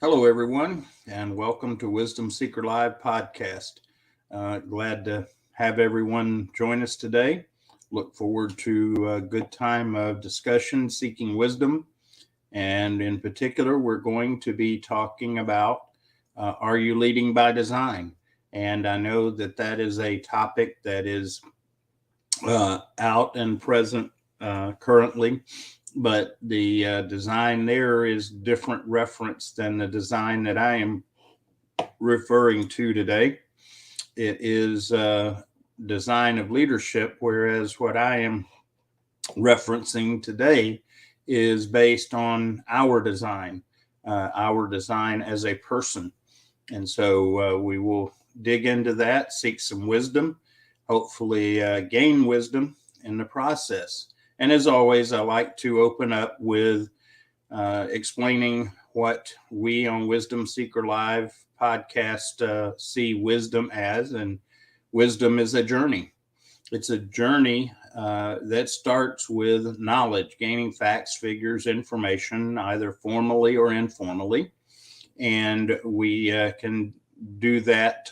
Hello, everyone, and welcome to Wisdom Seeker Live podcast. Glad to have everyone join us today. Look forward to a good time of discussion, seeking wisdom. And in particular, we're going to be talking about are you leading by design? And I know that that is a topic that is out and present currently, but the design there is different reference than the design that I am referring to today. It is design of leadership, whereas what I am referencing today is based on our design as a person. And so we will dig into that, seek some wisdom, hopefully gain wisdom in the process. And as always, I like to open up with explaining what we on Wisdom Seeker Live podcast see wisdom as. And wisdom is a journey. It's a journey that starts with knowledge, gaining facts, figures, information, either formally or informally. And we can do that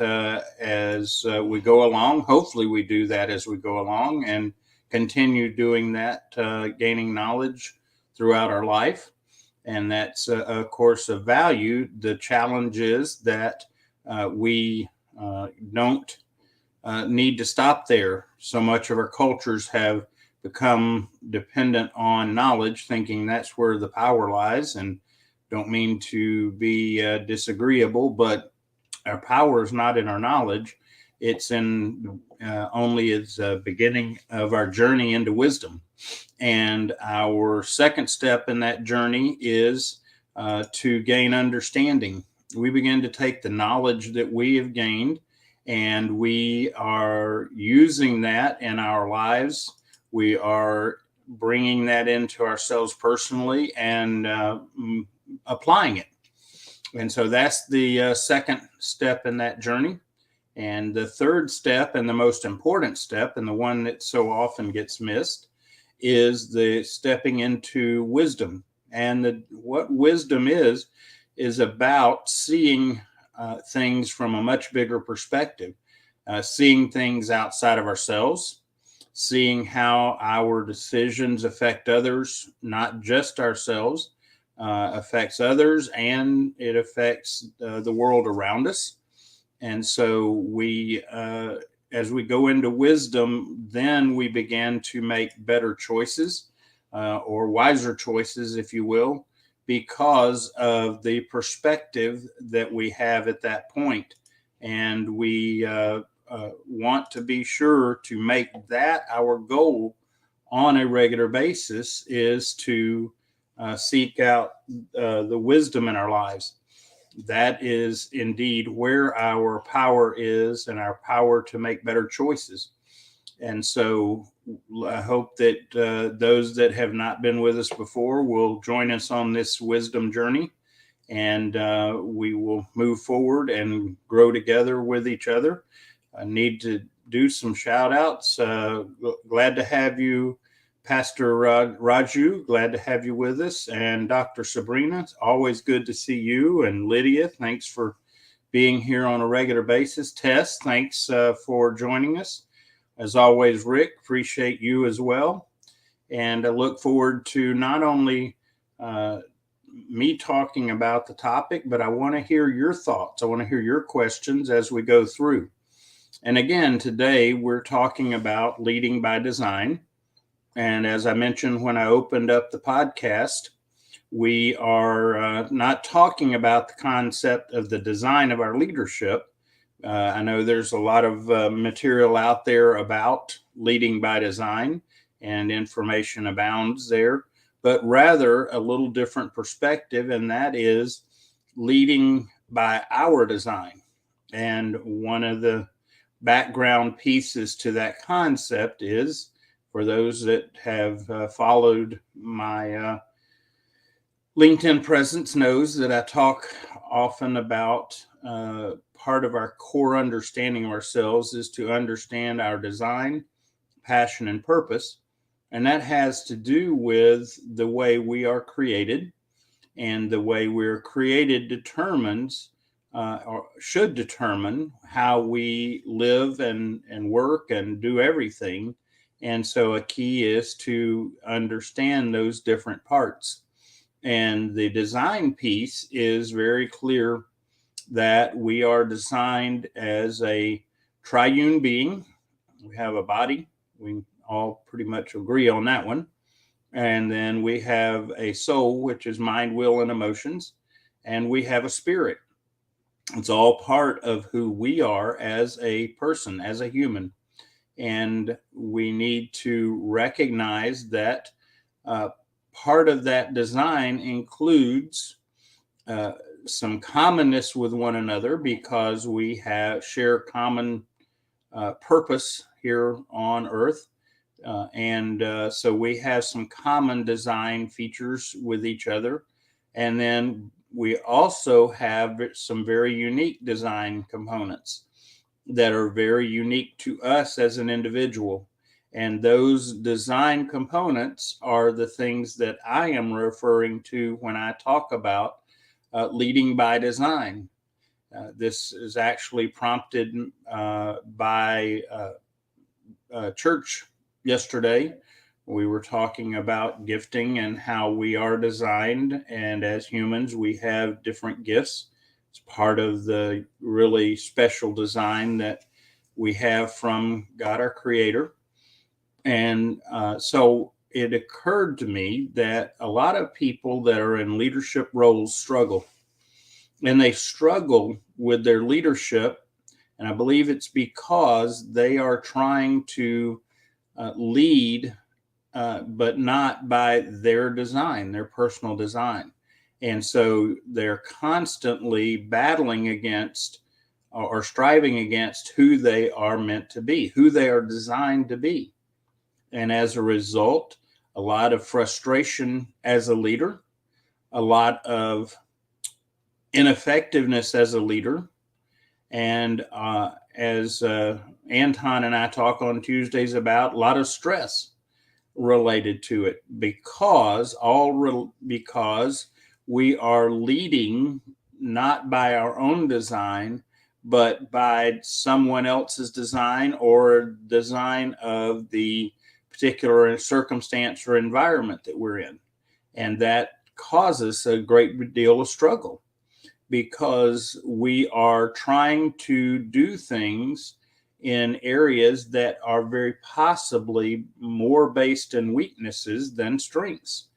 as we go along. Hopefully, we do that as we go along and continue doing that, gaining knowledge throughout our life. And that's, of course, of value. The challenge is that we don't need to stop there. So much of our cultures have become dependent on knowledge, thinking that's where the power lies. And don't mean to be disagreeable, but our power is not in our knowledge. It's in only as a beginning of our journey into wisdom. And our second step in that journey is to gain understanding. We begin to take the knowledge that we have gained and we are using that in our lives. We are bringing that into ourselves personally and applying it. And so that's the second step in that journey. And the third step, and the most important step, and the one that so often gets missed, is the stepping into wisdom. And what wisdom is about seeing things from a much bigger perspective, seeing things outside of ourselves, seeing how our decisions affect others, not just ourselves, affects others, and it affects the world around us. And so we, as we go into wisdom, then we begin to make better choices or wiser choices, if you will, because of the perspective that we have at that point. And we want to be sure to make that our goal on a regular basis, is to seek out the wisdom in our lives. That is indeed where our power is, and our power to make better choices. And so I hope that those that have not been with us before will join us on this wisdom journey, and we will move forward and grow together with each other. I need to do some shout outs. Glad to have you, Pastor Raju, glad to have you with us. And Dr. Sabrina, it's always good to see you. And Lydia, thanks for being here on a regular basis. Tess, thanks for joining us. As always, Rick, appreciate you as well. And I look forward to not only me talking about the topic, but I want to hear your thoughts. I want to hear your questions as we go through. And again, today we're talking about leading by design. And as I mentioned when I opened up the podcast, we are not talking about the concept of the design of our leadership. I know there's a lot of material out there about leading by design, and information abounds there, but rather a little different perspective, and that is leading by our design. And one of the background pieces to that concept is, for those that have followed my LinkedIn presence, knows that I talk often about part of our core understanding of ourselves is to understand our design, passion, and purpose. And that has to do with the way we are created and the way we're created determines or should determine how we live and work and do everything. And so a key is to understand those different parts. And the design piece is very clear that we are designed as a triune being. We have a body. We all pretty much agree on that one. And then we have a soul, which is mind, will, and emotions. And we have a spirit. It's all part of who we are as a person, as a human. And we need to recognize that uh, part of that design includes uh, some commonness with one another because we have share common purpose here on Earth. And so we have some common design features with each other. And then we also have some very unique design components that are very unique to us as an individual. And those design components are the things that I am referring to when I talk about leading by design. This is actually prompted by church yesterday. We were talking about gifting and how we are designed. And as humans, we have different gifts. It's part of the really special design that we have from God, our Creator. And so it occurred to me that a lot of people that are in leadership roles struggle. And they struggle with their leadership. And I believe it's because they are trying to lead, but not by their design, their personal design. And so they're constantly battling against or striving against who they are meant to be, who they are designed to be. And as a result, a lot of frustration as a leader, a lot of ineffectiveness as a leader. And as Anton and I talk on Tuesdays about, a lot of stress related to it because we are leading not by our own design, but by someone else's design or design of the particular circumstance or environment that we're in. And that causes a great deal of struggle because we are trying to do things in areas that are very possibly more based in weaknesses than strengths.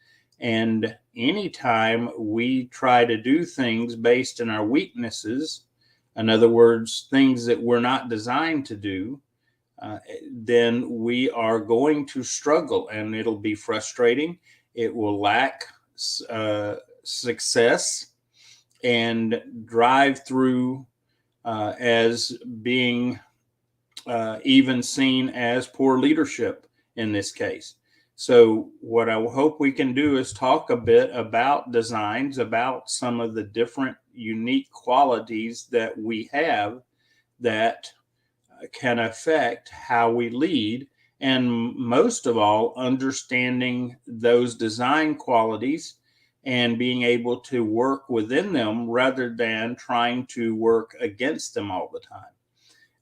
And anytime we try to do things based in our weaknesses, in other words, things that we're not designed to do, then we are going to struggle and it'll be frustrating. It will lack success and drive through as being even seen as poor leadership in this case. So what I hope we can do is talk a bit about designs, about some of the different unique qualities that we have that can affect how we lead. And most of all, understanding those design qualities and being able to work within them rather than trying to work against them all the time.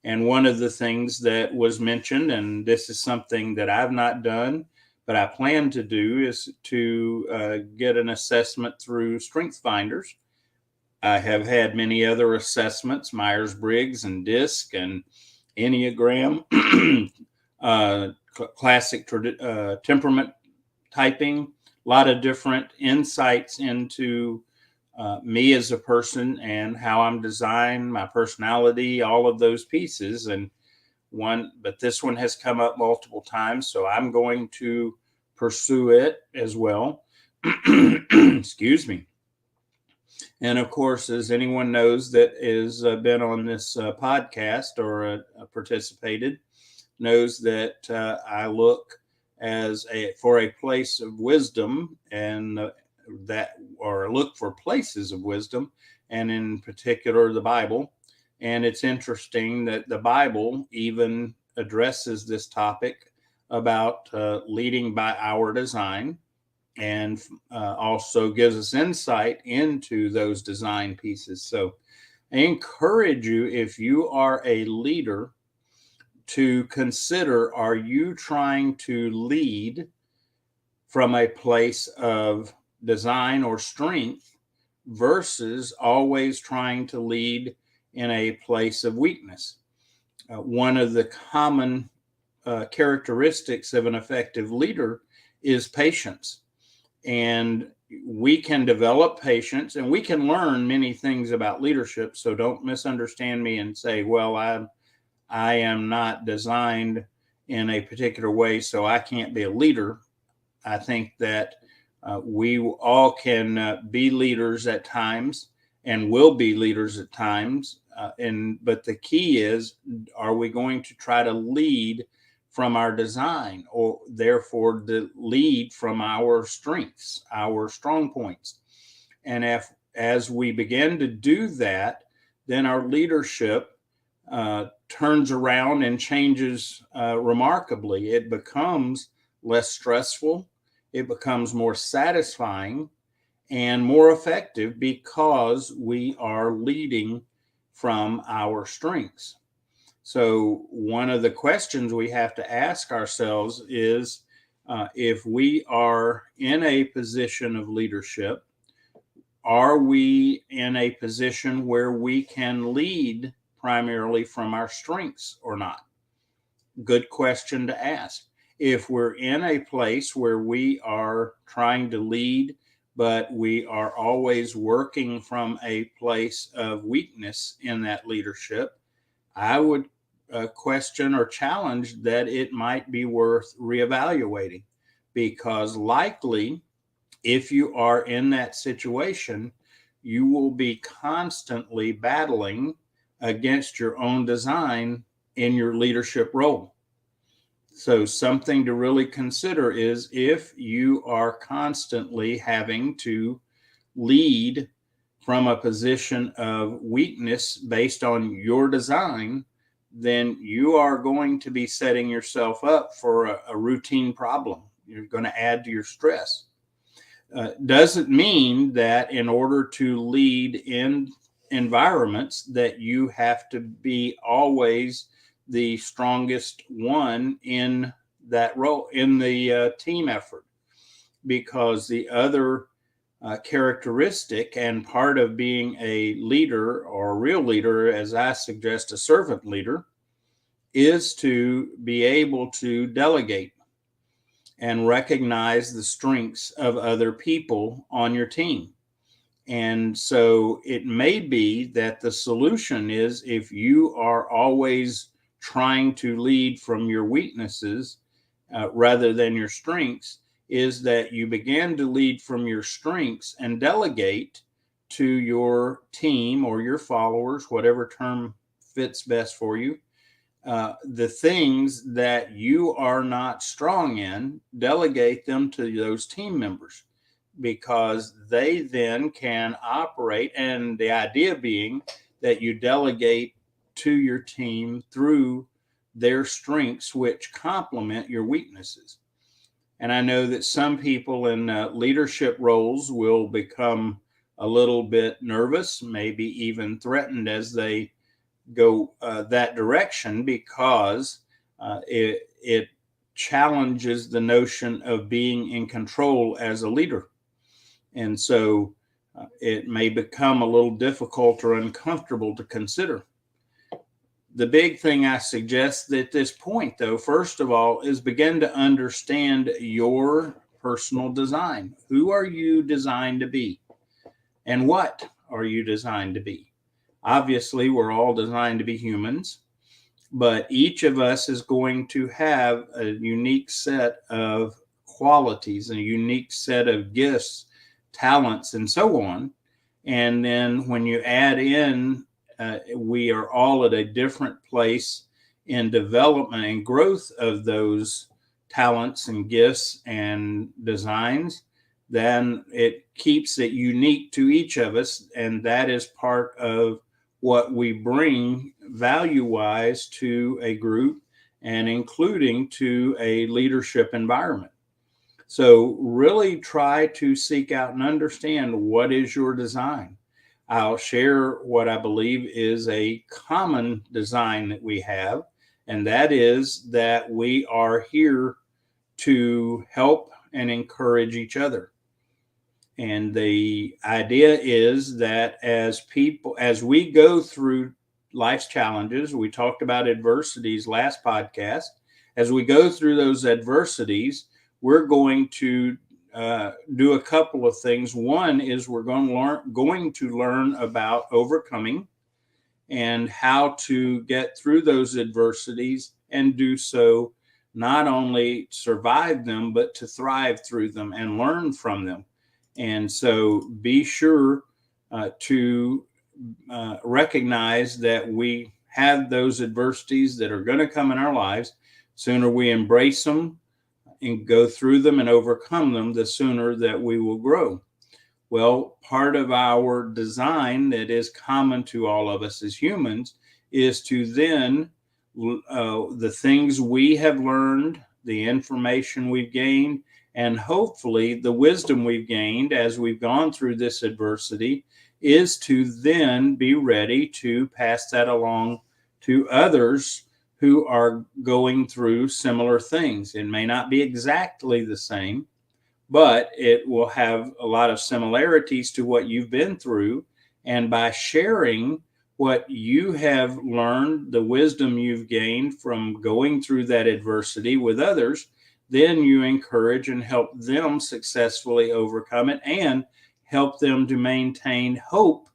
And one of the things that was mentioned, and this is something that I've not done, but I plan to do, is to get an assessment through Strength Finders. I have had many other assessments, Myers-Briggs and DISC and Enneagram, classic temperament typing, a lot of different insights into me as a person and how I'm designed, my personality, all of those pieces. But this one has come up multiple times, so I'm going to pursue it as well. Excuse me. And of course, as anyone knows that has been on this podcast or participated, knows that I look for a place of wisdom and look for places of wisdom, and in particular the Bible. And it's interesting that the Bible even addresses this topic about leading by our design. and also gives us insight into those design pieces. So I encourage you, if you are a leader, to consider, are you trying to lead from a place of design or strength versus always trying to lead in a place of weakness? One of the common characteristics of an effective leader is patience. And we can develop patience and we can learn many things about leadership. So don't misunderstand me and say, well, I am not designed in a particular way, so I can't be a leader. I think that we all can be leaders at times and will be leaders at times. But the key is, are we going to try to lead from our design, or therefore the lead from our strengths, our strong points? And as we begin to do that, then our leadership turns around and changes remarkably. It becomes less stressful, it becomes more satisfying and more effective because we are leading from our strengths. So, one of the questions we have to ask ourselves is if we are in a position of leadership, are we in a position where we can lead primarily from our strengths or not? Good question to ask. If we're in a place where we are trying to lead, but we are always working from a place of weakness in that leadership, I would question or challenge that it might be worth reevaluating, because likely, if you are in that situation, you will be constantly battling against your own design in your leadership role. So, something to really consider is if you are constantly having to lead from a position of weakness based on your design, then you are going to be setting yourself up for a routine problem. You're going to add to your stress. Doesn't mean that in order to lead in environments that you have to be always the strongest one in that role in the team effort, because the other characteristic and part of being a leader, or a real leader, as I suggest, a servant leader, is to be able to delegate and recognize the strengths of other people on your team. And so it may be that the solution is, if you are always trying to lead from your weaknesses rather than your strengths, is that you begin to lead from your strengths and delegate to your team or your followers, whatever term fits best for you, the things that you are not strong in, delegate them to those team members, because they then can operate. And the idea being that you delegate to your team through their strengths, which complement your weaknesses. And I know that some people in leadership roles will become a little bit nervous, maybe even threatened as they go that direction, because it challenges the notion of being in control as a leader. And so it may become a little difficult or uncomfortable to consider. The big thing I suggest at this point, though, first of all, is begin to understand your personal design. Who are you designed to be? And what are you designed to be? Obviously, we're all designed to be humans, but each of us is going to have a unique set of qualities, a unique set of gifts, talents, and so on. And then when you add in, we are all at a different place in development and growth of those talents and gifts and designs, then it keeps it unique to each of us. And that is part of what we bring value-wise to a group, and including to a leadership environment. So really try to seek out and understand what is your design. I'll share what I believe is a common design that we have, and that is that we are here to help and encourage each other. And the idea is that as people, as we go through life's challenges, we talked about adversities last podcast. As we go through those adversities, we're going to do a couple of things. One is we're going to learn about overcoming and how to get through those adversities and do so not only survive them, but to thrive through them and learn from them. And so be sure to recognize that we have those adversities that are going to come in our lives. Sooner we embrace them and go through them and overcome them, the sooner that we will grow. Well, part of our design that is common to all of us as humans is to then the things we have learned, the information we've gained, and hopefully the wisdom we've gained as we've gone through this adversity is to then be ready to pass that along to others who are going through similar things. It may not be exactly the same, but it will have a lot of similarities to what you've been through. And by sharing what you have learned, the wisdom you've gained from going through that adversity with others, then you encourage and help them successfully overcome it and help them to maintain hope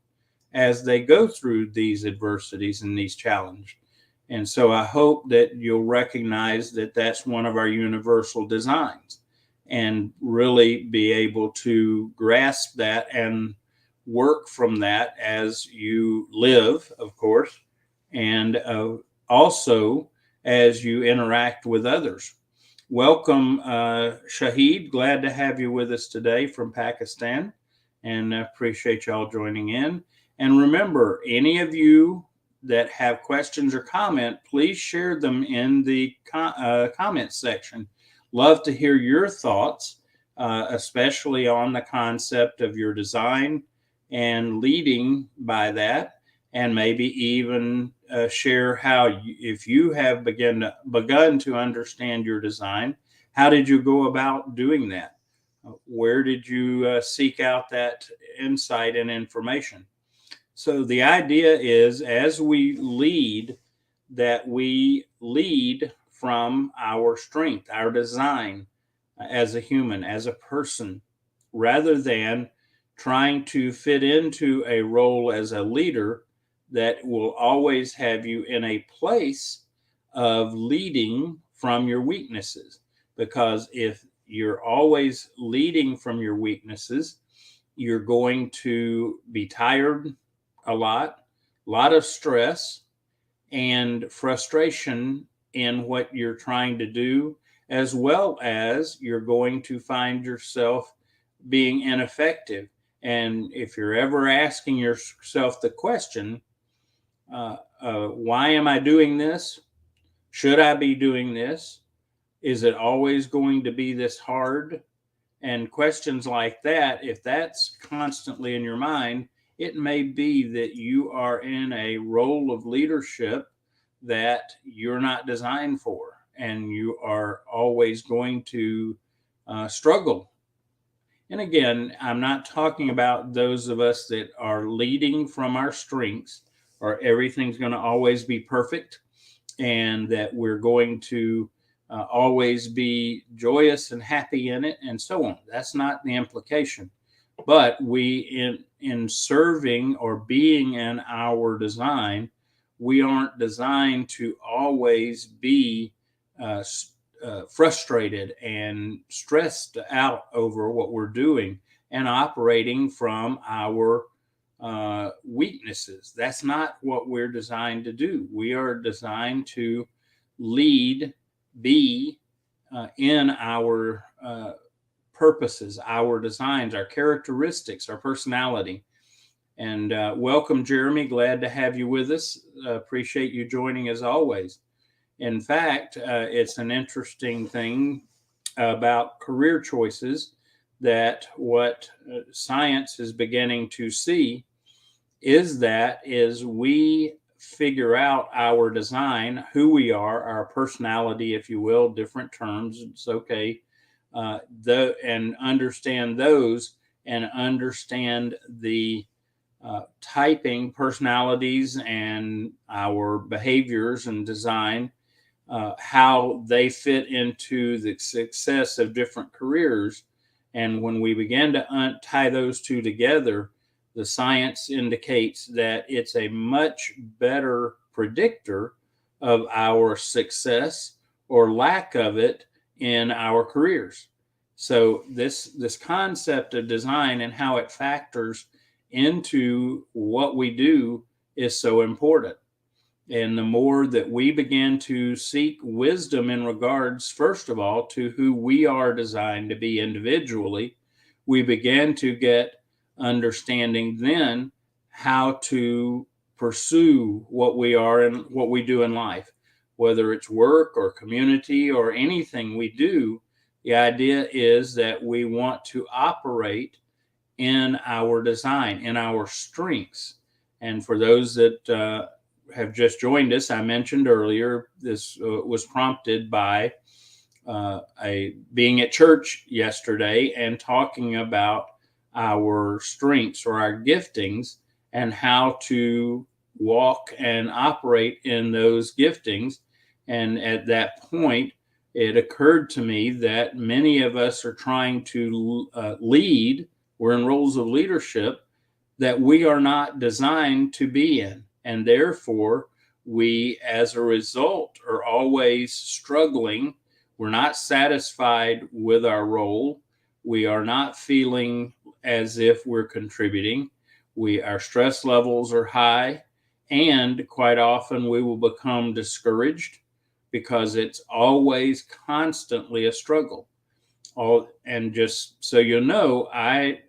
as they go through these adversities and these challenges. And so I hope that you'll recognize that that's one of our universal designs and really be able to grasp that and work from that as you live, of course, and also as you interact with others. Welcome, Shahid. Glad to have you with us today from Pakistan, and appreciate y'all joining in. And remember, any of you that have questions or comment, please share them in the comment section. Love to hear your thoughts, especially on the concept of your design and leading by that, and maybe even share how, if you have begun to understand your design, how did you go about doing that? Where did you seek out that insight and information? So the idea is, as we lead, that we lead from our strength, our design as a human, as a person, rather than trying to fit into a role as a leader that will always have you in a place of leading from your weaknesses. Because if you're always leading from your weaknesses, you're going to be tired a lot of stress and frustration in what you're trying to do, as well as you're going to find yourself being ineffective. And if you're ever asking yourself the question, why am I doing this? Should I be doing this? Is it always going to be this hard? And questions like that, if that's constantly in your mind, it may be that you are in a role of leadership that you're not designed for, and you are always going to struggle. And again, I'm not talking about those of us that are leading from our strengths, or everything's going to always be perfect and that we're going to always be joyous and happy in it and so on. That's not the implication. But we, in serving or being in our design, we aren't designed to always be frustrated and stressed out over what we're doing and operating from our weaknesses. That's not what we're designed to do. We are designed to lead, be in our purposes, our designs, our characteristics, our personality. And welcome, Jeremy. Glad to have you with us. Appreciate you joining as always. In fact, it's an interesting thing about career choices, that what science is beginning to see is we figure out our design, who we are, our personality, if you will, different terms. It's okay. And understand those, and understand the typing personalities and our behaviors and design, how they fit into the success of different careers. And when we begin to tie those two together, the science indicates that it's a much better predictor of our success or lack of it in our careers. So this concept of design and how it factors into what we do is so important. And the more that we begin to seek wisdom in regards, first of all, to who we are designed to be individually, we begin to get understanding then how to pursue what we are and what we do in life, whether it's work or community or anything we do. The idea is that we want to operate in our design, in our strengths. And for those that have just joined us, I mentioned earlier, this was prompted by being at church yesterday and talking about our strengths or our giftings and how to walk and operate in those giftings. And at that point, it occurred to me that many of us are trying to lead. We're in roles of leadership that we are not designed to be in. And therefore, we, as a result, are always struggling. We're not satisfied with our role. We are not feeling as if we're contributing. Our stress levels are high. And quite often, we will become discouraged because it's always constantly a struggle. And just so you know, I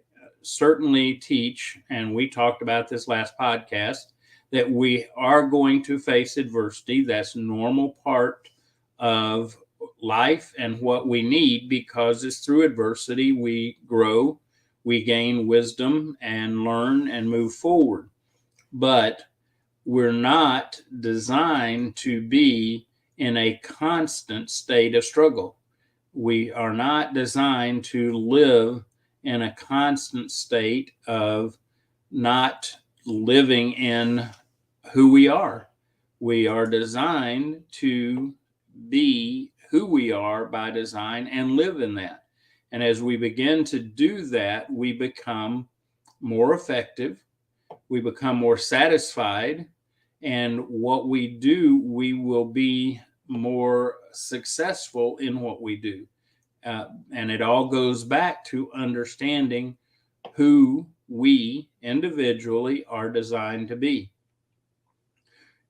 certainly teach, and we talked about this last podcast, that we are going to face adversity. That's a normal part of life and what we need, because it's through adversity we grow, we gain wisdom and learn and move forward. But we're not designed to be in a constant state of struggle. We are not designed to live in a constant state of not living in who we are. We are designed to be who we are by design and live in that. And as we begin to do that, we become more effective, we become more satisfied, and what we do, we will be more successful in what we do. And it all goes back to understanding who we individually are designed to be.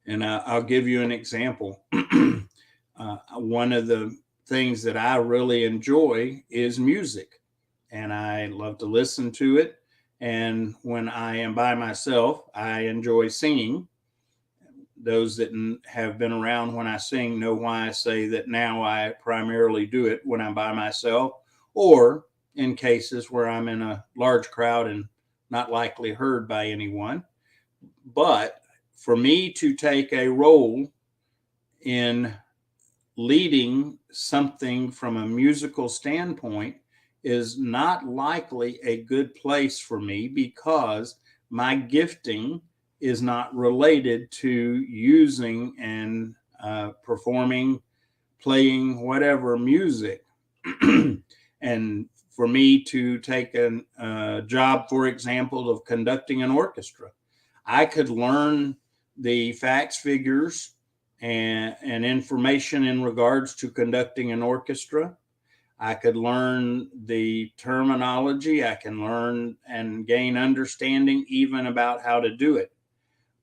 And I'll give you an example. One of the things that I really enjoy is music, and I love to listen to it. And when I am by myself, I enjoy singing. Those that have been around when I sing know why I say that now I primarily do it when I'm by myself, or in cases where I'm in a large crowd and not likely heard by anyone. But for me to take a role in leading something from a musical standpoint is not likely a good place for me, because my gifting is not related to using and performing, playing whatever music. And for me to take a job, for example, of conducting an orchestra, I could learn the facts, figures, and information in regards to conducting an orchestra. I could learn the terminology. I can learn and gain understanding even about how to do it.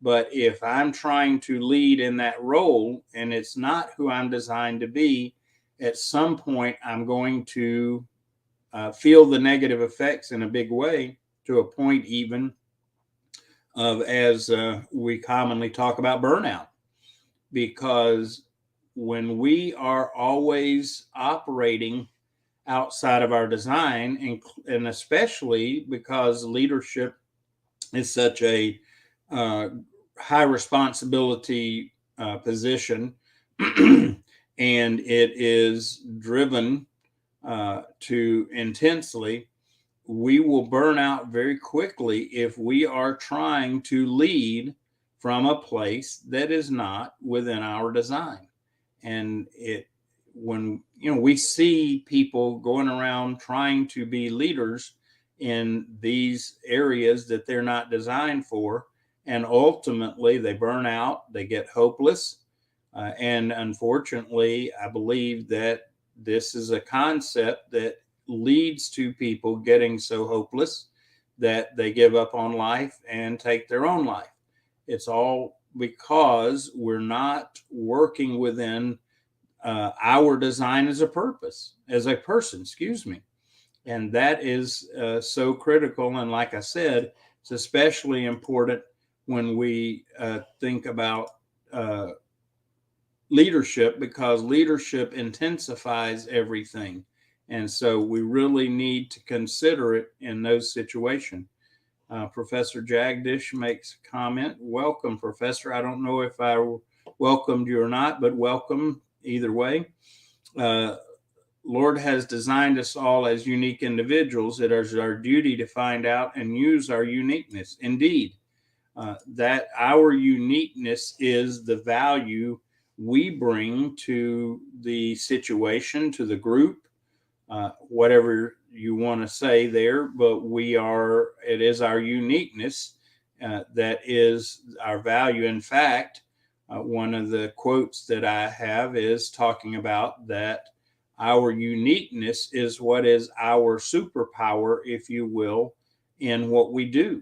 But if I'm trying to lead in that role and it's not who I'm designed to be, at some point I'm going to feel the negative effects in a big way, to a point even of, as we commonly talk about, burnout. Because when we are always operating outside of our design, and especially because leadership is such a high responsibility position, and it is driven to intensely. We will burn out very quickly if we are trying to lead from a place that is not within our design. And when we see people going around trying to be leaders in these areas that they're not designed for, and ultimately they burn out, they get hopeless. And unfortunately, I believe that this is a concept that leads to people getting so hopeless that they give up on life and take their own life. It's all because we're not working within our design as a person, excuse me. And that is so critical. And like I said, it's especially important when we think about leadership, because leadership intensifies everything. And so we really need to consider it in those situations. Professor Jagdish makes a comment. Welcome, Professor. I don't know if I welcomed you or not, but welcome either way. Lord has designed us all as unique individuals. It is our duty to find out and use our uniqueness. Indeed, that our uniqueness is the value we bring to the situation, to the group, whatever you want to say there, but it is our uniqueness that is our value. In fact, one of the quotes that I have is talking about that our uniqueness is what is our superpower, if you will, in what we do.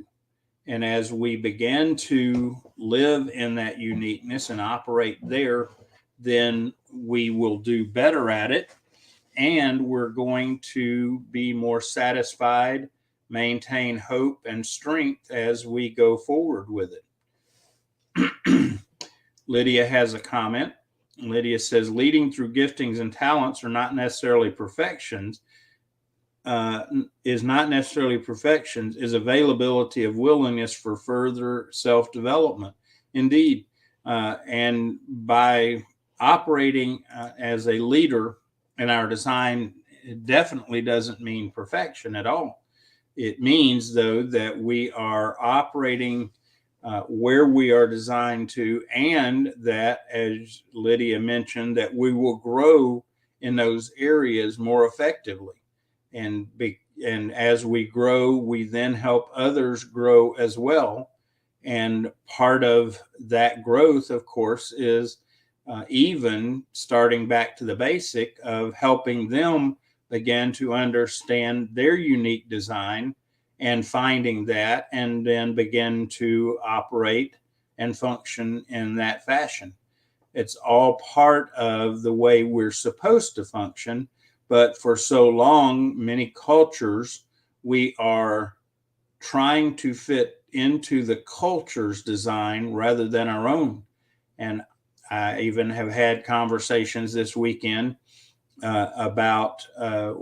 And as we begin to live in that uniqueness and operate there, then we will do better at it. And we're going to be more satisfied, maintain hope and strength as we go forward with it. Lydia has a comment. Lydia says, leading through giftings and talents are not necessarily perfections. Is availability of willingness for further self-development. Indeed. And by operating as a leader in our design, it definitely doesn't mean perfection at all. It means, though, that we are operating where we are designed to, and that, as Lydia mentioned, that we will grow in those areas more effectively. And as we grow, we then help others grow as well. And part of that growth, of course, is even starting back to the basic of helping them begin to understand their unique design and finding that, and then begin to operate and function in that fashion. It's all part of the way we're supposed to function. But for so long, many cultures, we are trying to fit into the culture's design rather than our own. And I even have had conversations this weekend about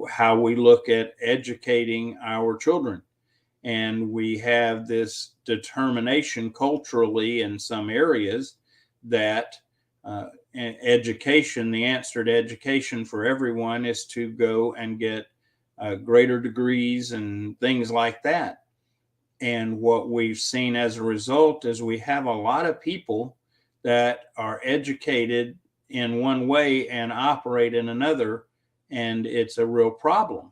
how we look at educating our children. And we have this determination culturally in some areas that education, the answer to education for everyone is to go and get greater degrees and things like that. And what we've seen as a result is we have a lot of people that are educated in one way and operate in another, and it's a real problem.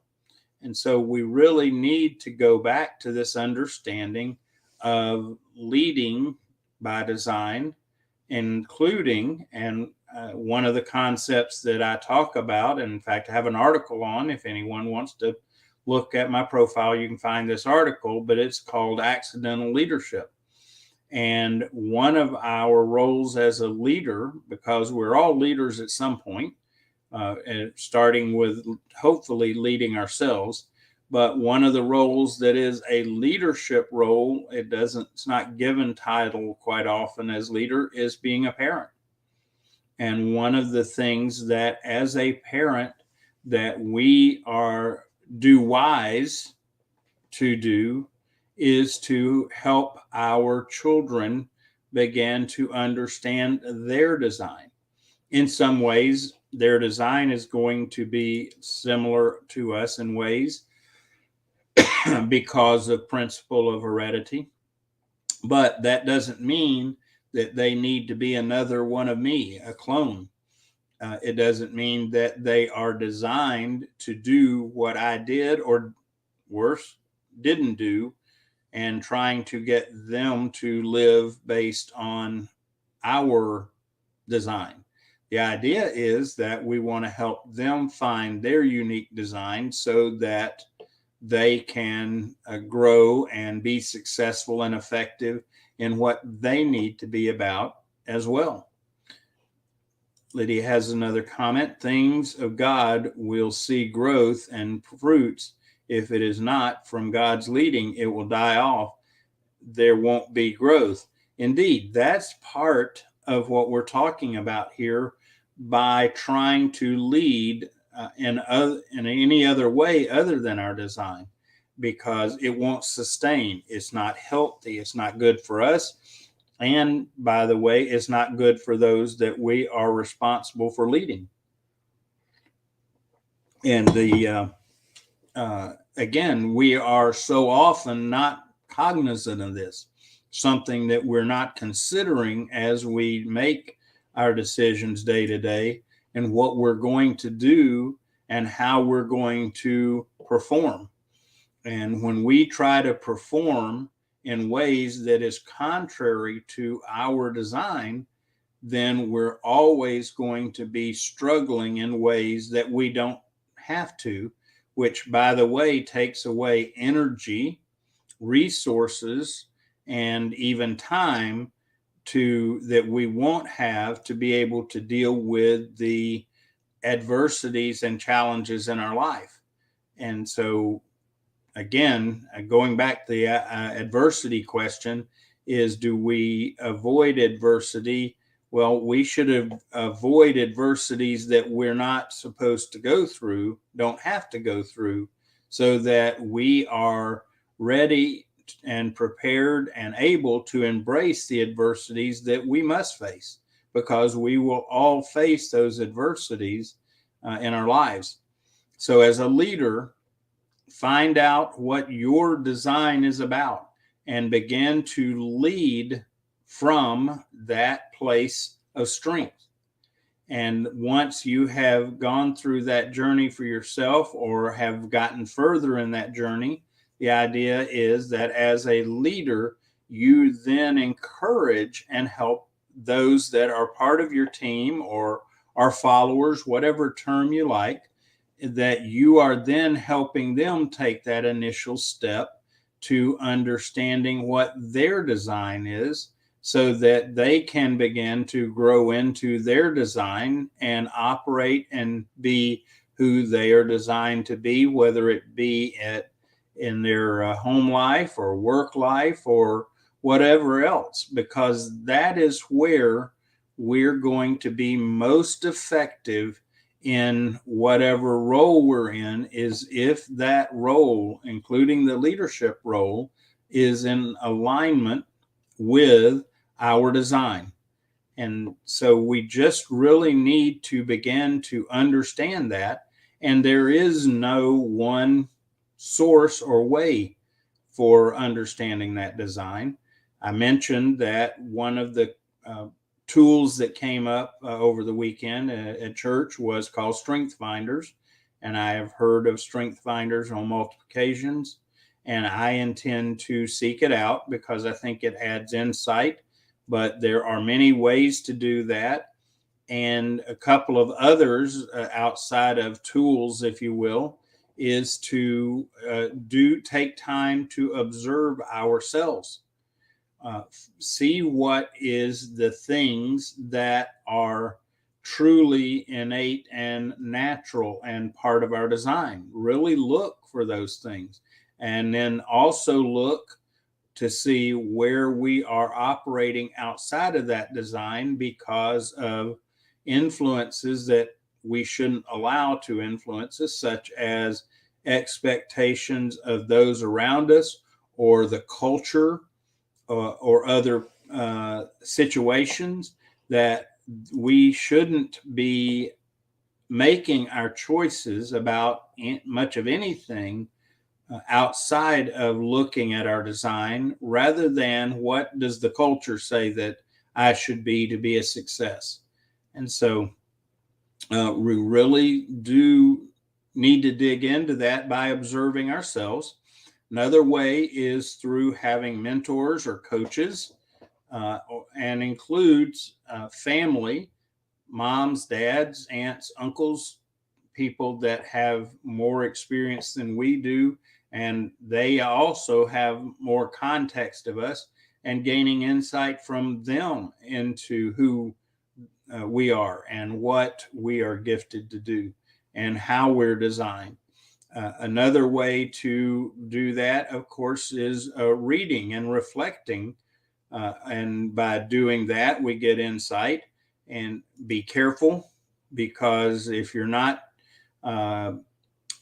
And so we really need to go back to this understanding of leading by design, including, and one of the concepts that I talk about, and in fact, I have an article on, if anyone wants to look at my profile, you can find this article, but it's called Accidental Leadership. And one of our roles as a leader, because we're all leaders at some point, starting with hopefully leading ourselves. But one of the roles that is a leadership role, it's not given title quite often as leader, is being a parent. And one of the things that as a parent, that we are do wise to do is to help our children begin to understand their design. In some ways, their design is going to be similar to us in ways because of principle of heredity, but that doesn't mean that they need to be another one of me, a clone. It doesn't mean that they are designed to do what I did, or worse, didn't do, and trying to get them to live based on our design. The idea is that we want to help them find their unique design so that they can grow and be successful and effective in what they need to be about as well. Lydia has another comment. Things of God will see growth and fruits. If it is not from God's leading, it will die off. There won't be growth. Indeed, that's part of what we're talking about here by trying to lead in any other way other than our design, because it won't sustain. It's not healthy. It's not good for us. And by the way, it's not good for those that we are responsible for leading. And again, we are so often not cognizant of this, something that we're not considering as we make our decisions day to day and what we're going to do and how we're going to perform. And when we try to perform in ways that is contrary to our design, then we're always going to be struggling in ways that we don't have to, which, by the way, takes away energy, resources, and even time that we won't have to be able to deal with the adversities and challenges in our life. And so, again, going back to the adversity question, is do we avoid adversity? Well, we should avoid adversities that we're not supposed to go through, don't have to go through, so that we are ready and prepared and able to embrace the adversities that we must face, because we will all face those adversities in our lives. So as a leader, find out what your design is about and begin to lead from that place of strength. And once you have gone through that journey for yourself or have gotten further in that journey, the idea is that as a leader, you then encourage and help those that are part of your team or are followers, whatever term you like, that you are then helping them take that initial step to understanding what their design is, so that they can begin to grow into their design and operate and be who they are designed to be, whether it be in their home life or work life or whatever else, because that is where we're going to be most effective in whatever role we're in, is if that role, including the leadership role, is in alignment with our design. And so we just really need to begin to understand that. And there is no one source or way for understanding that design. I mentioned that one of the tools that came up over the weekend at church was called Strength Finders. And I have heard of Strength Finders on multiple occasions. And I intend to seek it out because I think it adds insight. But there are many ways to do that. And a couple of others outside of tools, if you will, is to take time to observe ourselves. See what is the things that are truly innate and natural and part of our design. Really look for those things. And then also look to see where we are operating outside of that design because of influences that we shouldn't allow to influence us, such as expectations of those around us or the culture or other situations, that we shouldn't be making our choices about much of anything outside of looking at our design, rather than what does the culture say that I should be to be a success. And so we really do need to dig into that by observing ourselves. Another way is through having mentors or coaches, and includes family, moms, dads, aunts, uncles, people that have more experience than we do, and they also have more context of us, and gaining insight from them into who we are and what we are gifted to do and how we're designed. Another way to do that, of course, is reading and reflecting. And by doing that, we get insight. And be careful, because if you're not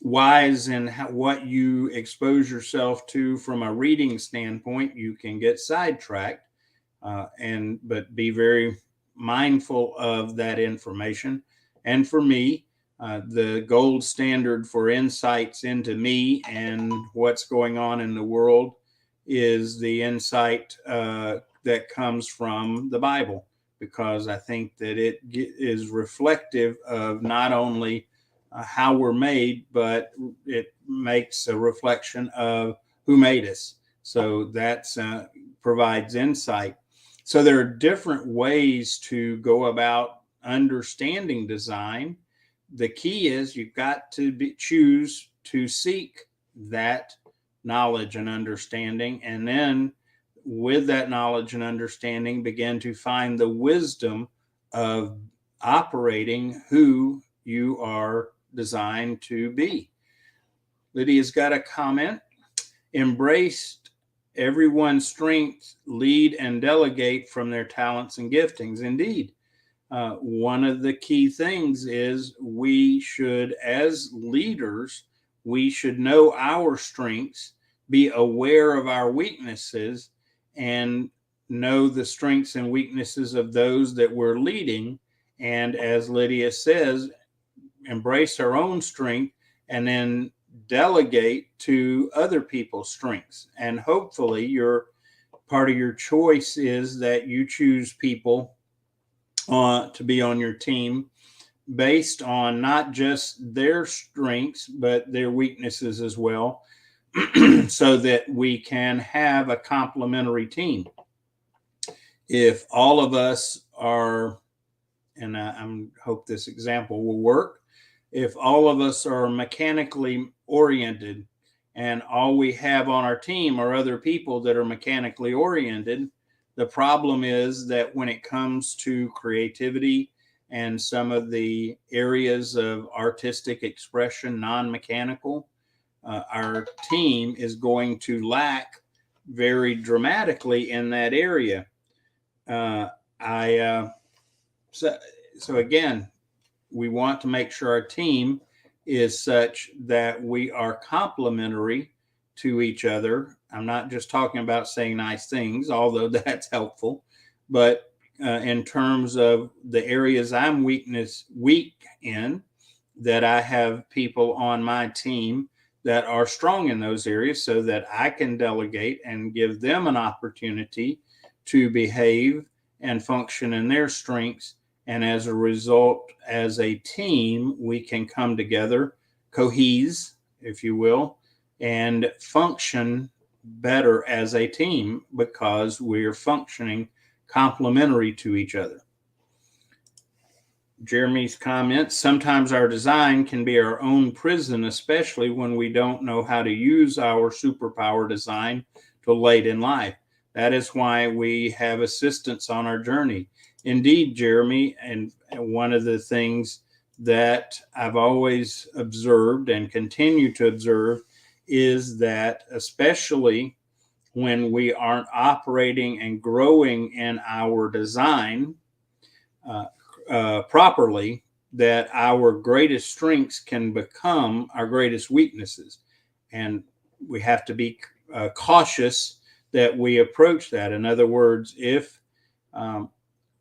wise in what you expose yourself to from a reading standpoint, you can get sidetracked. But be very mindful of that information. And for me, the gold standard for insights into me and what's going on in the world is the insight that comes from the Bible, because I think that it is reflective of not only how we're made, but it makes a reflection of who made us. So that provides insight. So there are different ways to go about understanding design. The key is you've got to choose to seek that knowledge and understanding, and then with that knowledge and understanding, begin to find the wisdom of operating who you are designed to be. Lydia's got a comment. Embraced everyone's strengths, lead and delegate from their talents and giftings. Indeed. One of the key things is we should, as leaders, we should know our strengths, be aware of our weaknesses, and know the strengths and weaknesses of those that we're leading. And as Lydia says, embrace our own strength and then delegate to other people's strengths. And hopefully your part of your choice is that you choose people to be on your team based on not just their strengths, but their weaknesses as well, so that we can have a complementary team. If all of us are, and I hope this example will work, if all of us are mechanically oriented and all we have on our team are other people that are mechanically oriented, the problem is that when it comes to creativity and some of the areas of artistic expression, non-mechanical, our team is going to lack very dramatically in that area. So again, we want to make sure our team is such that we are complementary to each other. I'm not just talking about saying nice things, although that's helpful, but in terms of the areas I'm weak in, that I have people on my team that are strong in those areas, so that I can delegate and give them an opportunity to behave and function in their strengths. And as a result, as a team, we can come together, cohese, if you will, and function better as a team because we're functioning complementary to each other. Jeremy's comments, sometimes our design can be our own prison, especially when we don't know how to use our superpower design till late in life. That is why we have assistance on our journey. Indeed, Jeremy, and one of the things that I've always observed and continue to observe is that, especially when we aren't operating and growing in our design properly, that our greatest strengths can become our greatest weaknesses. And we have to be cautious that we approach that. In other words, if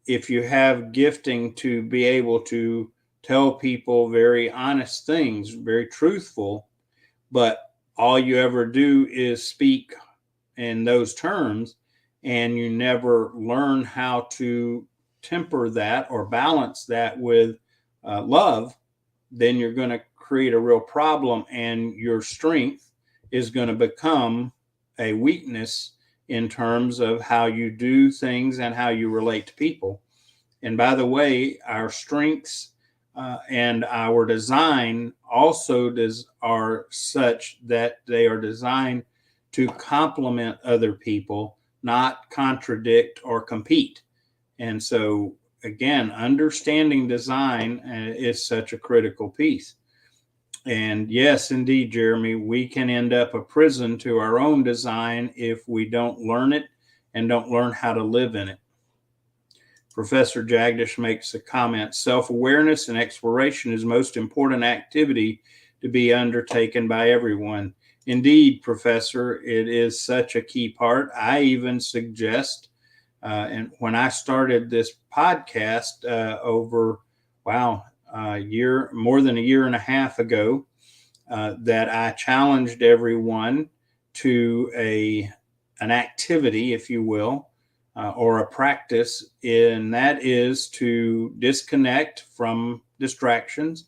you have gifting to be able to tell people very honest things, very truthful, but all you ever do is speak in those terms, and you never learn how to temper that or balance that with love, then you're going to create a real problem, and your strength is going to become a weakness in terms of how you do things and how you relate to people. And by the way, our strengths and our design also are such that they are designed to complement other people, not contradict or compete. And so, again, understanding design is such a critical piece. And yes, indeed, Jeremy, we can end up a prison to our own design if we don't learn it and don't learn how to live in it. Professor Jagdish makes a comment: self-awareness and exploration is most important activity to be undertaken by everyone. Indeed, Professor, it is such a key part. I even suggest, and when I started this podcast more than a year and a half ago, that I challenged everyone to an activity, if you will, or a practice, and that is to disconnect from distractions,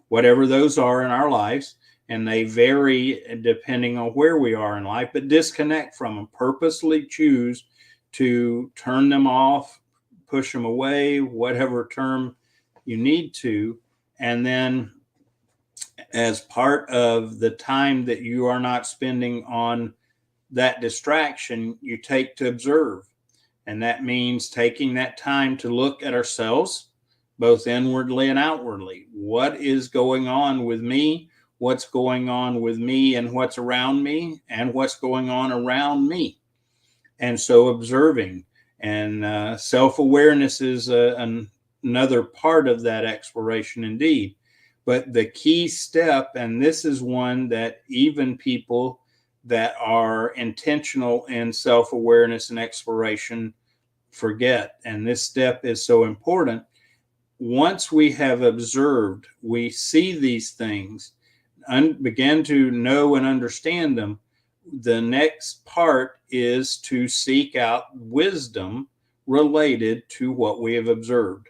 whatever those are in our lives. And they vary depending on where we are in life, but disconnect from them. Purposely choose to turn them off, push them away, whatever term you need to. And then, as part of the time that you are not spending on that distraction, you take to observe. And that means taking that time to look at ourselves, both inwardly and outwardly. What is going on with me? What's going on with me and what's around me, and what's going on around me? And so observing and self-awareness is another part of that exploration indeed. But the key step, and this is one that even people that are intentional in self-awareness and exploration forget, and this step is so important. Once we have observed, we see these things, begin to know and understand them, the next part is to seek out wisdom related to what we have observed.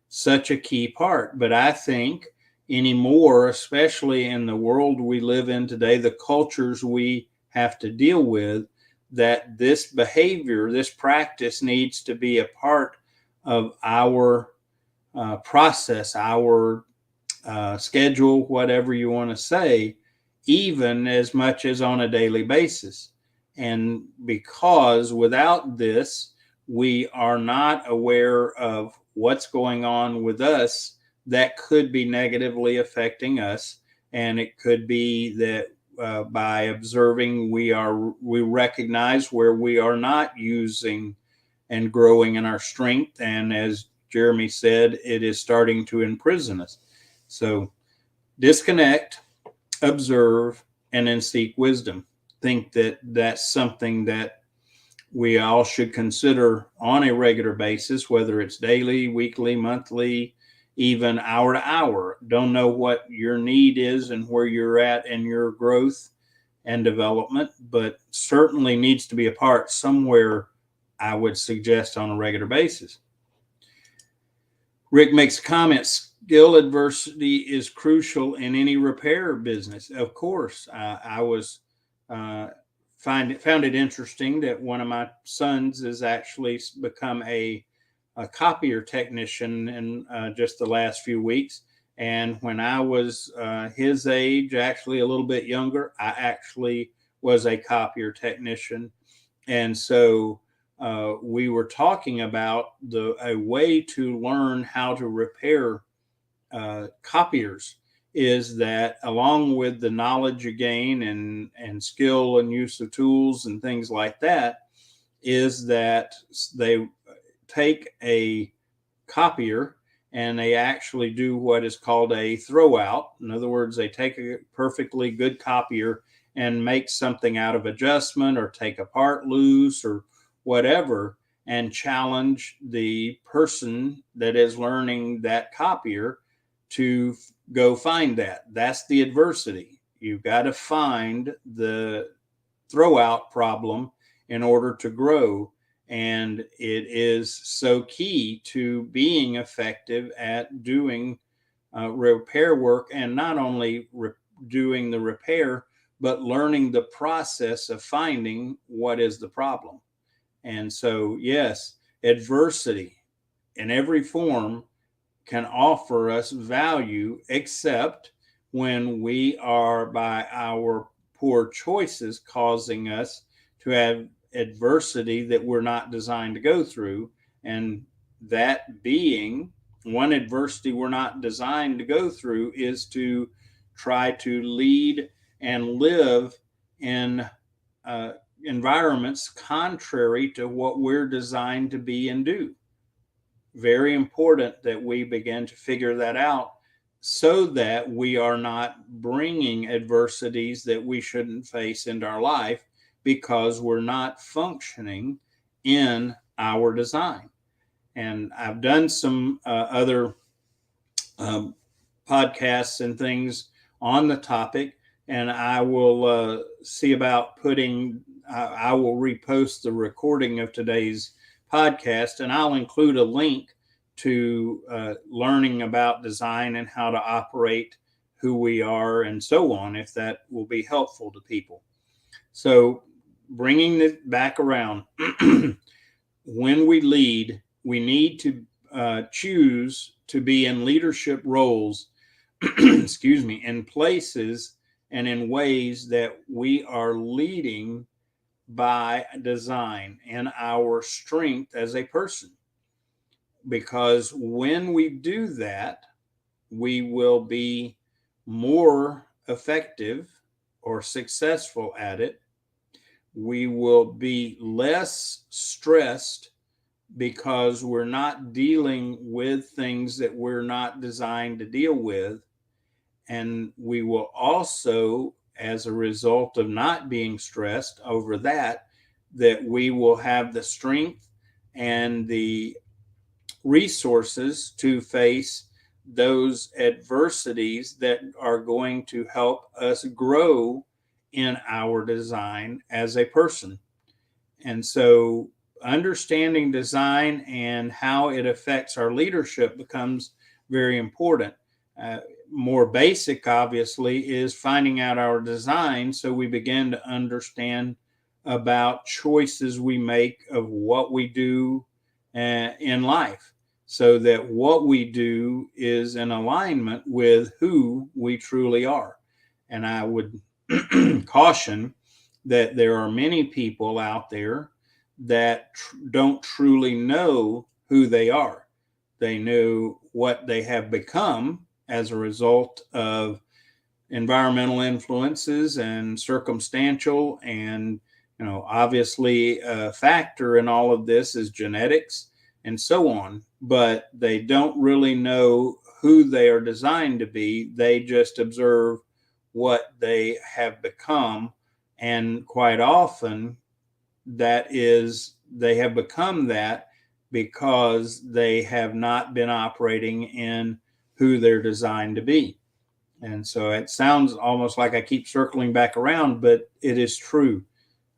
Such a key part. But I think anymore, especially in the world we live in today, the cultures we have to deal with, that this behavior, this practice needs to be a part of our process, our schedule, whatever you want to say, even as much as on a daily basis. And because without this, we are not aware of what's going on with us that could be negatively affecting us. And it could be that by observing, we recognize where we are not using and growing in our strength. And as Jeremy said, it is starting to imprison us. So disconnect, observe, and then seek wisdom. Think that that's something that we all should consider on a regular basis, whether it's daily, weekly, monthly, even hour to hour. Don't know what your need is and where you're at in your growth and development, but certainly needs to be a part somewhere, I would suggest, on a regular basis. Rick makes comments: skill adversity is crucial in any repair business. Of course, I was found it interesting that one of my sons has actually become a copier technician in just the last few weeks. And when I was his age, actually a little bit younger, I actually was a copier technician. And so we were talking about a way to learn how to repair copiers is that, along with the knowledge you gain and skill and use of tools and things like that, is that they take a copier and they actually do what is called a throwout. In other words, they take a perfectly good copier and make something out of adjustment or take a part loose or whatever, and challenge the person that is learning that copier to go find that. That's the adversity. You've got to find the throwout problem in order to grow. And it is so key to being effective at doing repair work, and not only doing the repair, but learning the process of finding what is the problem. And so, yes, adversity in every form can offer us value, except when we are, by our poor choices, causing us to have adversity that we're not designed to go through. And that being one adversity we're not designed to go through is to try to lead and live in environments contrary to what we're designed to be and do. Very important that we begin to figure that out, so that we are not bringing adversities that we shouldn't face into our life because we're not functioning in our design. And I've done some other podcasts and things on the topic, and I will see about I will repost the recording of today's podcast, and I'll include a link to learning about design and how to operate, who we are, and so on, if that will be helpful to people. So bringing it back around, when we lead, we need to choose to be in leadership roles, excuse me, in places and in ways that we are leading by design and our strength as a person. Because when we do that, we will be more effective or successful at it. We will be less stressed because we're not dealing with things that we're not designed to deal with. And we will also, as a result of not being stressed over that we will have the strength and the resources to face those adversities that are going to help us grow in our design as a person. And so understanding design and how it affects our leadership becomes very important. More basic, obviously, is finding out our design, so we begin to understand about choices we make of what we do in life, so that what we do is in alignment with who we truly are. And I would caution that there are many people out there that don't truly know who they are. They know what they have become as a result of environmental influences and circumstantial, and obviously a factor in all of this is genetics and so on, but they don't really know who they are designed to be. They just observe what they have become, and quite often that is, they have become that because they have not been operating in who they're designed to be. And so it sounds almost like I keep circling back around, but it is true.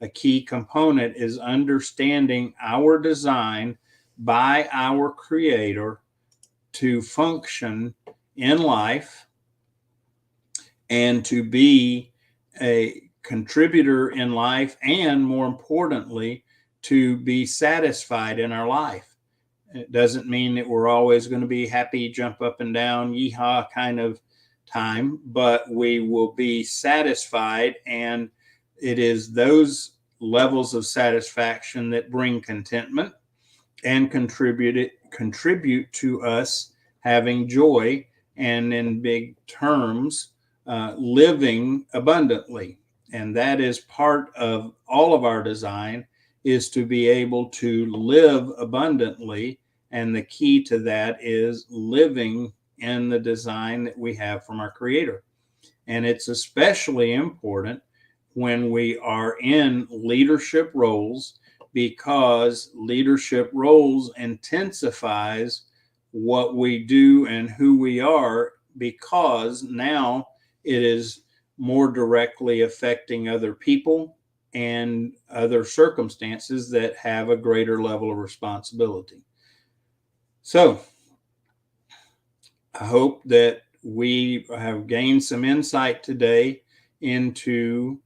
A key component is understanding our design by our Creator to function in life and to be a contributor in life, and more importantly, to be satisfied in our life. It doesn't mean that we're always going to be happy, jump up and down, yeehaw kind of time, but we will be satisfied. And it is those levels of satisfaction that bring contentment and contribute to us having joy, and in big terms, living abundantly. And that is part of all of our design, is to be able to live abundantly And the key to that is living in the design that we have from our Creator. And it's especially important when we are in leadership roles, because leadership roles intensifies what we do and who we are, because now it is more directly affecting other people and other circumstances that have a greater level of responsibility. So I hope that we have gained some insight today into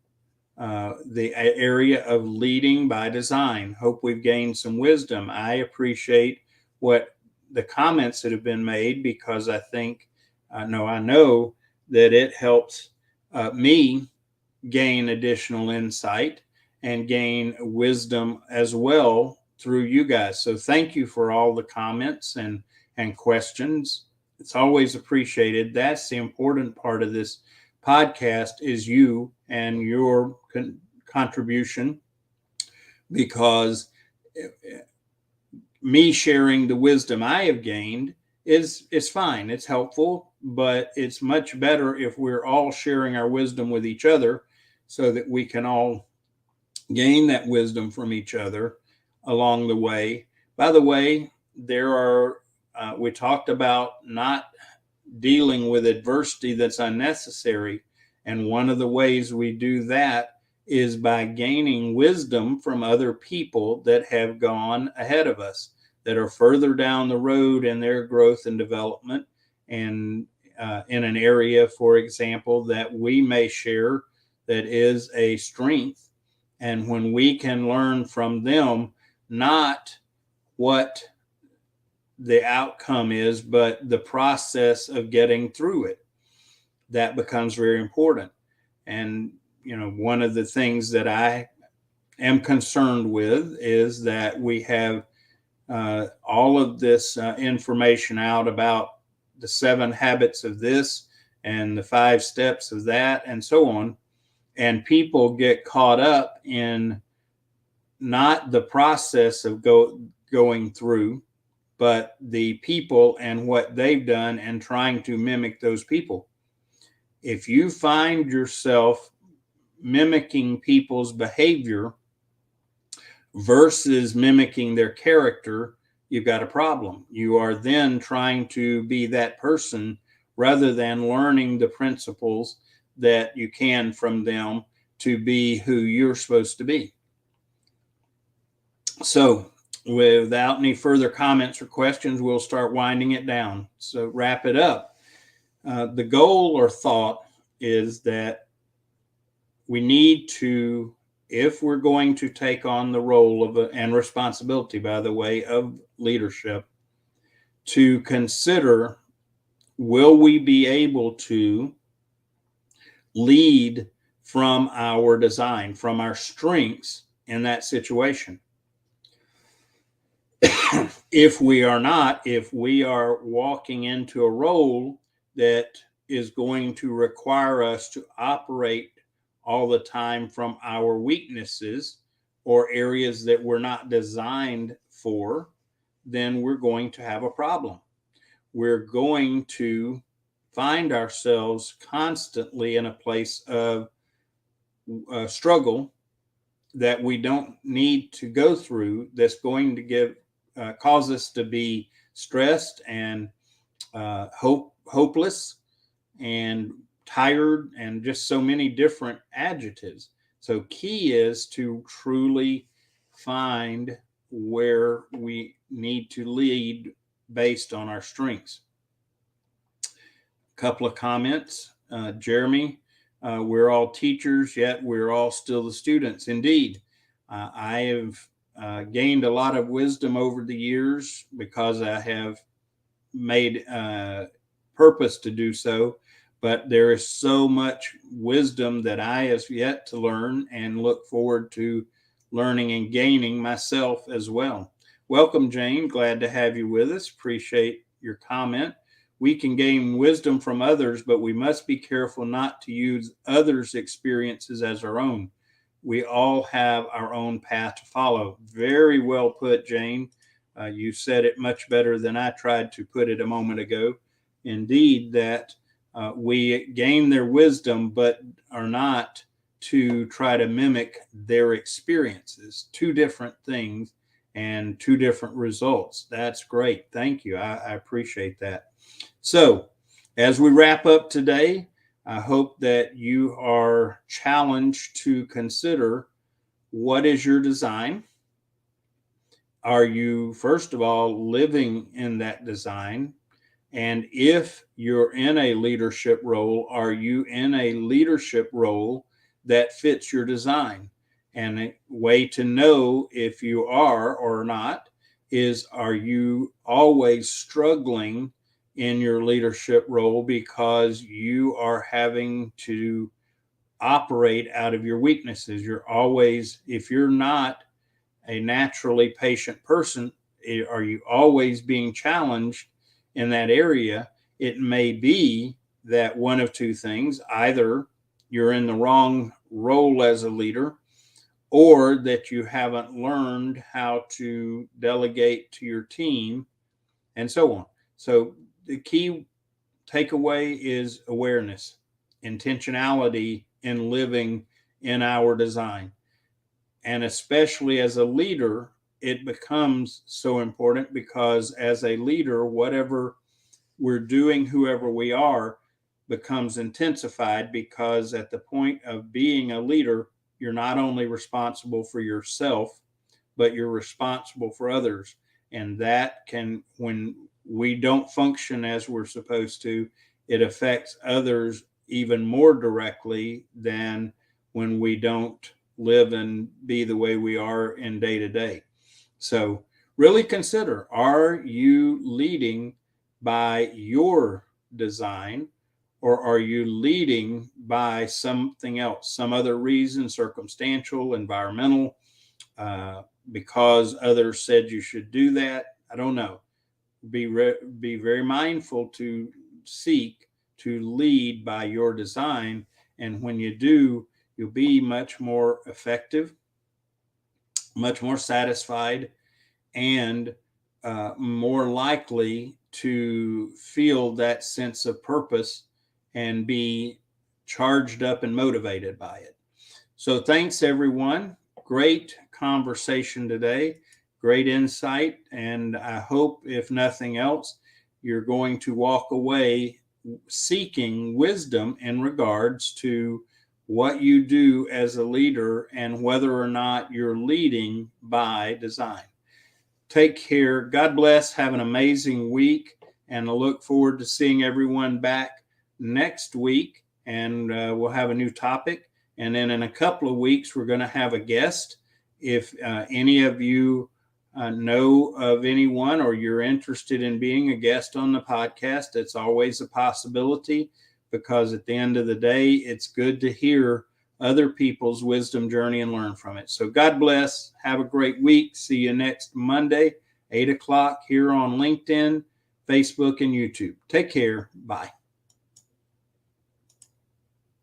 the area of leading by design. Hope we've gained some wisdom. I appreciate what the comments that have been made, because I think, I know that it helps me gain additional insight and gain wisdom as well through you guys. So thank you for all the comments and questions. It's always appreciated. That's the important part of this podcast, is you and your contribution, because me sharing the wisdom I have gained is fine. It's helpful, but it's much better if we're all sharing our wisdom with each other, so that we can all gain that wisdom from each other along the way. By the way, we talked about not dealing with adversity that's unnecessary. And one of the ways we do that is by gaining wisdom from other people that have gone ahead of us, that are further down the road in their growth and development, and in an area, for example, that we may share that is a strength. And when we can learn from them, not what the outcome is, but the process of getting through it, that becomes very important. And, one of the things that I am concerned with is that we have all of this information out about the 7 habits of this and the 5 steps of that, and so on. And people get caught up in not the process of going through, but the people and what they've done, and trying to mimic those people. If you find yourself mimicking people's behavior versus mimicking their character, you've got a problem. You are then trying to be that person rather than learning the principles that you can from them to be who you're supposed to be. So without any further comments or questions, we'll start winding it down. So wrap it up. The goal or thought is that we need to, if we're going to take on the role of and responsibility, by the way, of leadership, to consider, will we be able to lead from our design, from our strengths in that situation? If we are not, if we are walking into a role that is going to require us to operate all the time from our weaknesses or areas that we're not designed for, then we're going to have a problem. We're going to find ourselves constantly in a place of struggle that we don't need to go through, that's going to cause us to be stressed and hopeless and tired, and just so many different adjectives. So key is to truly find where we need to lead based on our strengths. A couple of comments. Jeremy, we're all teachers, yet we're all still the students. Indeed, I have gained a lot of wisdom over the years because I have made purpose to do so. But there is so much wisdom that I have yet to learn, and look forward to learning and gaining myself as well. Welcome, Jane. Glad to have you with us. Appreciate your comment. We can gain wisdom from others, but we must be careful not to use others' experiences as our own. We all have our own path to follow. Very well put, Jane. You said it much better than I tried to put it a moment ago. Indeed, that we gain their wisdom, but are not to try to mimic their experiences. Two different things and two different results. That's great. Thank you. I appreciate that. So, as we wrap up today, I hope that you are challenged to consider, what is your design? Are you, first of all, living in that design? And if you're in a leadership role, are you in a leadership role that fits your design? And a way to know if you are or not is, are you always struggling in your leadership role because you are having to operate out of your weaknesses? You're always, if you're not a naturally patient person, are you always being challenged in that area? It may be that one of two things: either you're in the wrong role as a leader, or that you haven't learned how to delegate to your team, and so on. So the key takeaway is awareness, intentionality in living in our design. And especially as a leader, it becomes so important, because as a leader, whatever we're doing, whoever we are, becomes intensified, because at the point of being a leader, you're not only responsible for yourself, but you're responsible for others. And that can, when we don't function as we're supposed to, it affects others even more directly than when we don't live and be the way we are in day to day. So really consider, are you leading by your design, or are you leading by something else, some other reason, circumstantial, environmental, because others said you should do that? I don't know. Be very mindful to seek to lead by your design. And when you do, you'll be much more effective, much more satisfied, and more likely to feel that sense of purpose and be charged up and motivated by it. So thanks, everyone. Great conversation today. Great insight. And I hope, if nothing else, you're going to walk away seeking wisdom in regards to what you do as a leader and whether or not you're leading by design. Take care. God bless. Have an amazing week. And I look forward to seeing everyone back next week. And we'll have a new topic. And then in a couple of weeks, we're going to have a guest. If any of you know of anyone, or you're interested in being a guest on the podcast, it's always a possibility, because at the end of the day, it's good to hear other people's wisdom journey and learn from it. So God bless. Have a great week. See you next Monday, 8 o'clock here on LinkedIn, Facebook, and YouTube. Take care. Bye.